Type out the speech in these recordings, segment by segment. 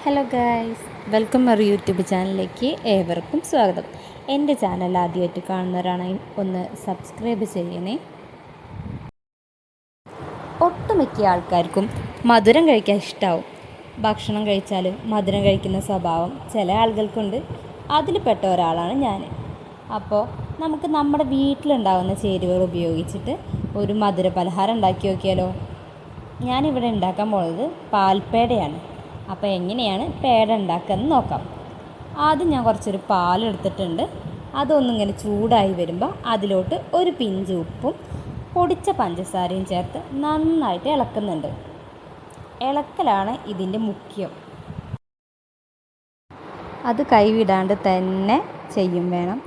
Hello guys, welcome our YouTube ചാനലിലേക്ക് ഏവർക്കും സ്വാഗതം. എൻ്റെ ചാനൽ ആദ്യമായിട്ട് കാണുന്നവരാണെങ്കിൽ ഒന്ന് സബ്സ്ക്രൈബ് ചെയ്യണേ. ഒട്ടുമിക്ക ആൾക്കാർക്കും മധുരം കഴിക്കാൻ ഇഷ്ടമാവും. ഭക്ഷണം കഴിച്ചാൽ മധുരം കഴിക്കുന്ന സ്വഭാവം ചില ആളുകൾക്കുണ്ട്. അതിൽ പെട്ട ഒരാളാണ് ഞാൻ. അപ്പോൾ നമുക്ക് നമ്മുടെ വീട്ടിലുണ്ടാകുന്ന ചേരുവകൾ ഉപയോഗിച്ചിട്ട് ഒരു മധുര പലഹാരം ഉണ്ടാക്കി നോക്കിയാലോ. ഞാനിവിടെ ഉണ്ടാക്കാൻ പോകുന്നത് പാൽപ്പേടയാണ്. അപ്പോൾ എങ്ങനെയാണ് പേട ഉണ്ടാക്കുകയെന്ന് നോക്കാം. ആദ്യം ഞാൻ കുറച്ചൊരു പാലെടുത്തിട്ടുണ്ട്. അതൊന്നിങ്ങനെ ചൂടായി വരുമ്പോൾ അതിലോട്ട് ഒരു പിഞ്ച് ഉപ്പും പൊടിച്ച പഞ്ചസാരയും ചേർത്ത് നന്നായിട്ട് ഇളക്കുന്നുണ്ട്. ഇളക്കലാണ് ഇതിൻ്റെ മുഖ്യം. അത് കൈവിടാണ്ട് തന്നെ ചെയ്യും വേണം.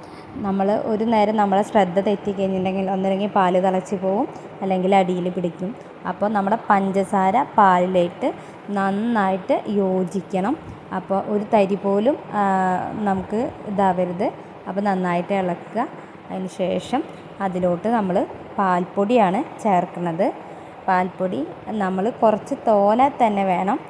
നമ്മൾ ഒരു നേരം നമ്മളെ ശ്രദ്ധ തെറ്റിക്കഴിഞ്ഞിട്ടുണ്ടെങ്കിൽ ഒന്നില്ലെങ്കിൽ പാല് തിളച്ച് പോവും, അല്ലെങ്കിൽ അടിയിൽ പിടിക്കും. അപ്പോൾ നമ്മുടെ പഞ്ചസാര പാലിലേക്ക് നന്നായിട്ട് യോജിക്കണം. അപ്പോൾ ഒരു തരി പോലും നമുക്ക് ഇതാവരുത്. അപ്പോൾ നന്നായിട്ട് ഇളക്കുക. അതിന് ശേഷം അതിലോട്ട് നമ്മൾ പാൽപ്പൊടിയാണ് ചേർക്കുന്നത്. പാൽപ്പൊടി നമ്മൾ കുറച്ച് തോനെ തന്നെ വേണം.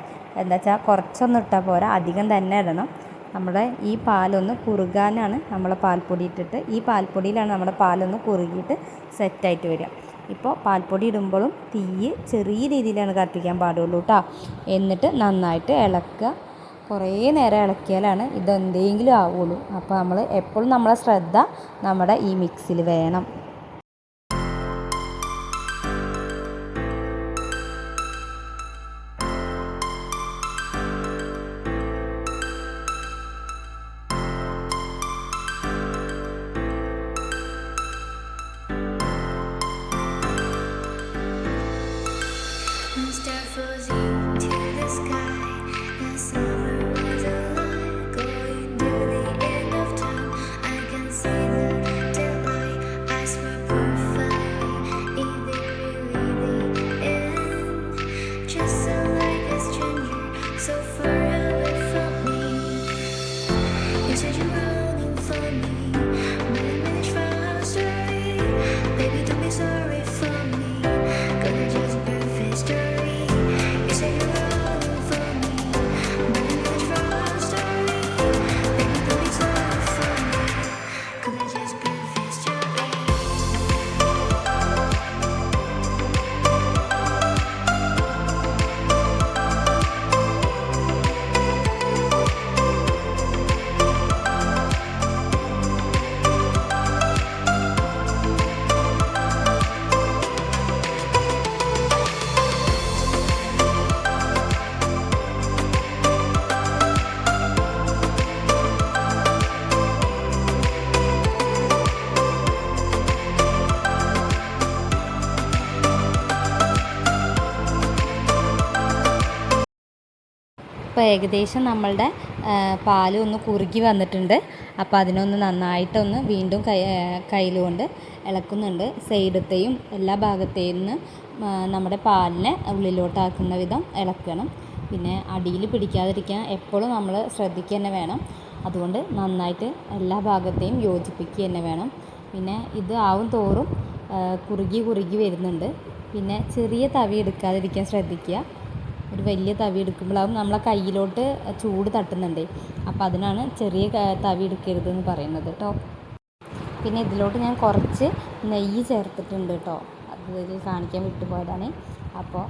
എന്താ വെച്ചാൽ കുറച്ചൊന്നും ഇട്ടാൽ പോരാ, അധികം തന്നെ ഇടണം. നമ്മുടെ ഈ പാലൊന്ന് കുറുകാനാണ് നമ്മൾ പാൽപ്പൊടി ഇട്ടിട്ട്, ഈ പാൽപ്പൊടിയിലാണ് നമ്മുടെ പാലൊന്ന് കുറുകിയിട്ട് സെറ്റായിട്ട് വരിക. ഇപ്പോൾ പാൽപ്പൊടി ഇടുമ്പോഴും തീ ചെറിയ രീതിയിലാണ് കത്തിക്കാൻ പാടുള്ളൂ കേട്ടോ. എന്നിട്ട് നന്നായിട്ട് ഇളക്കുക. കുറേ നേരം ഇളക്കിയാലാണ് ഇതെന്തെങ്കിലും ആവുള്ളൂ. അപ്പോൾ നമ്മൾ എപ്പോഴും നമ്മളെ ശ്രദ്ധ നമ്മുടെ ഈ മിക്സിൽ വേണം. ഇപ്പോൾ ഏകദേശം നമ്മളുടെ പാല് ഒന്ന് കുറുകി വന്നിട്ടുണ്ട്. അപ്പോൾ അതിനൊന്ന് നന്നായിട്ടൊന്ന് വീണ്ടും കയ്യിലുകൊണ്ട് ഇളക്കുന്നുണ്ട്. സൈഡത്തെയും എല്ലാ ഭാഗത്തെയും നമ്മുടെ പാലിനെ ഉള്ളിലോട്ടാക്കുന്ന വിധം ഇളക്കണം. പിന്നെ അടിയിൽ പിടിക്കാതിരിക്കാൻ എപ്പോഴും നമ്മൾ ശ്രദ്ധിക്കുക തന്നെ വേണം. അതുകൊണ്ട് നന്നായിട്ട് എല്ലാ ഭാഗത്തെയും യോജിപ്പിക്കുക തന്നെ വേണം. പിന്നെ ഇത് ആവും തോറും കുറുകി വരുന്നുണ്ട്. പിന്നെ ചെറിയ തവി എടുക്കാതിരിക്കാൻ ശ്രദ്ധിക്കുക. ഒരു വലിയ തവി എടുക്കുമ്പോഴാവും നമ്മളെ കയ്യിലോട്ട് ചൂട് തട്ടുന്നുണ്ട്. അപ്പോൾ അതിനാണ് ചെറിയ തവി എടുക്കരുതെന്ന് പറയുന്നത് കേട്ടോ. പിന്നെ ഇതിലോട്ട് ഞാൻ കുറച്ച് നെയ്യ് ചേർത്തിട്ടുണ്ട് കേട്ടോ. അത് കാണിക്കാൻ വിട്ടുപോയതാണ്. അപ്പോൾ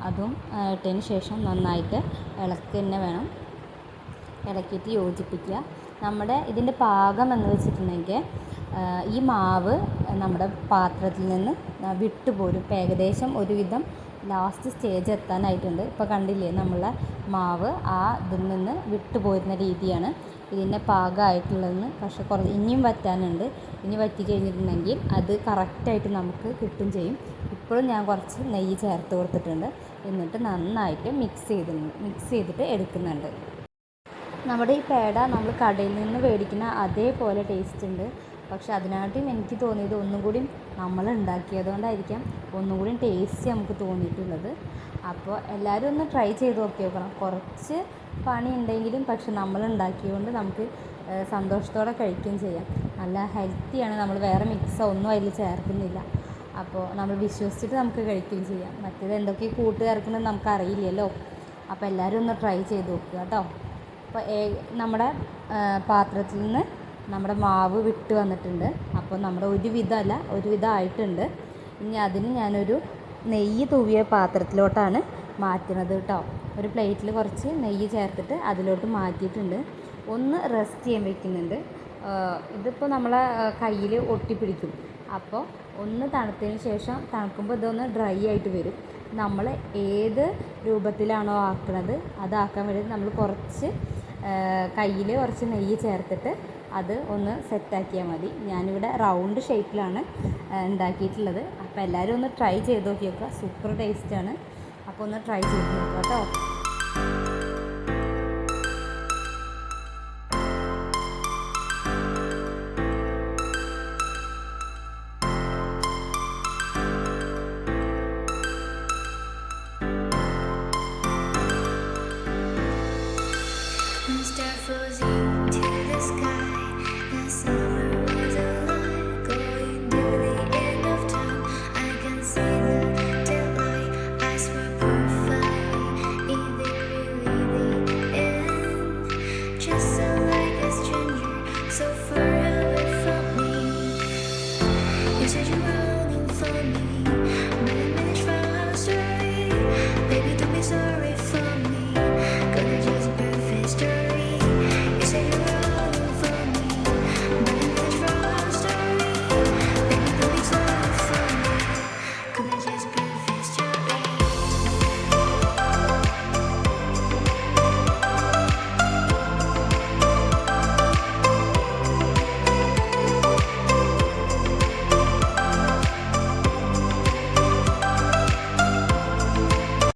അതും ഇട്ടതിന് ശേഷം നന്നായിട്ട് ഇളക്കുക തന്നെ വേണം. ഇളക്കിയിട്ട് യോജിപ്പിക്കുക. നമ്മുടെ ഇതിൻ്റെ പാകം എന്ന് വെച്ചിട്ടുണ്ടെങ്കിൽ ഈ മാവ് നമ്മുടെ പാത്രത്തിൽ നിന്ന് വിട്ടുപോരും. ഇപ്പോൾ ഏകദേശം ഒരുവിധം ലാസ്റ്റ് സ്റ്റേജ് എത്താനായിട്ടുണ്ട്. ഇപ്പോൾ കണ്ടില്ലേ, നമ്മളെ മാവ് ഇതിൽ നിന്ന് വിട്ടുപോരുന്ന രീതിയാണ് ഇതിൻ്റെ പാകമായിട്ടുള്ളതെന്ന്. പക്ഷെ കുറച്ച് ഇനിയും വറ്റാനുണ്ട്. ഇനി വറ്റി കഴിഞ്ഞിട്ടുണ്ടെങ്കിൽ അത് കറക്റ്റായിട്ട് നമുക്ക് കിട്ടും ചെയ്യും. ഇപ്പോഴും ഞാൻ കുറച്ച് നെയ്യ് ചേർത്ത് കൊടുത്തിട്ടുണ്ട്. എന്നിട്ട് നന്നായിട്ട് മിക്സ് ചെയ്തിട്ട് എടുക്കുന്നുണ്ട്. നമ്മുടെ ഈ പേട നമ്മൾ കടയിൽ നിന്ന് മേടിക്കുന്ന അതേപോലെ ടേസ്റ്റ് ഉണ്ട്. പക്ഷെ അതിനായിട്ടും എനിക്ക് തോന്നിയത് ഒന്നും കൂടി നമ്മൾ ഉണ്ടാക്കിയതുകൊണ്ടായിരിക്കാം ഒന്നും കൂടി ടേസ്റ്റ് നമുക്ക് തോന്നിയിട്ടുള്ളത്. അപ്പോൾ എല്ലാവരും ഒന്ന് ട്രൈ ചെയ്ത് നോക്കണം. കുറച്ച് പണി ഉണ്ടെങ്കിലും പക്ഷെ നമ്മൾ ഉണ്ടാക്കിയതുകൊണ്ട് നമുക്ക് സന്തോഷത്തോടെ കഴിക്കുകയും ചെയ്യാം. നല്ല ഹെൽത്തിയാണ്. നമ്മൾ വേറെ മിക്സോ ഒന്നും അതിൽ ചേർക്കുന്നില്ല. അപ്പോൾ നമ്മൾ വിശ്വസിച്ചിട്ട് നമുക്ക് കഴിക്കുകയും ചെയ്യാം. മറ്റേത് എന്തൊക്കെ കൂട്ട് ചേർക്കുന്നത് നമുക്കറിയില്ലല്ലോ. അപ്പോൾ എല്ലാവരും ഒന്ന് ട്രൈ ചെയ്ത് നോക്കുക കേട്ടോ. അപ്പോൾ നമ്മുടെ പാത്രത്തിൽ നിന്ന് നമ്മുടെ മാവ് വിട്ട് വന്നിട്ടുണ്ട്. അപ്പോൾ നമ്മുടെ ഒരുവിധം ആയിട്ടുണ്ട്. ഇനി അതിന് ഞാനൊരു നെയ്യ് തൂവിയ പാത്രത്തിലോട്ടാണ് മാറ്റുന്നത് കേട്ടോ. ഒരു പ്ലേറ്റിൽ കുറച്ച് നെയ്യ് ചേർത്തിട്ട് അതിലോട്ട് മാറ്റിയിട്ടുണ്ട്. ഒന്ന് റെസ്റ്റ് ചെയ്യാൻ വെക്കുന്നുണ്ട്. ഇതിപ്പോൾ നമ്മളെ കയ്യിൽ ഒട്ടിപ്പിടിക്കും. അപ്പോൾ ഒന്ന് തണുത്തതിന് ശേഷം തണുക്കുമ്പോൾ ഇതൊന്ന് ഡ്രൈ ആയിട്ട് വരും. നമ്മൾ ഏത് രൂപത്തിലാണോ ആക്കുന്നത് അതാക്കാൻ വേണ്ടി നമ്മൾ കുറച്ച് കയ്യിൽ കുറച്ച് നെയ്യ് ചേർത്തിട്ട് അത് ഒന്ന് സെറ്റാക്കിയാൽ മതി. ഞാനിവിടെ റൗണ്ട് ഷേപ്പിലാണ് ഉണ്ടാക്കിയിട്ടുള്ളത്. അപ്പോൾ എല്ലാവരും ഒന്ന് ട്രൈ ചെയ്ത് നോക്കി നോക്കുക. സൂപ്പർ ടേസ്റ്റാണ്. അപ്പോൾ ഒന്ന് ട്രൈ ചെയ്ത് നോക്കുക കേട്ടോ. Mr. Fuzzy.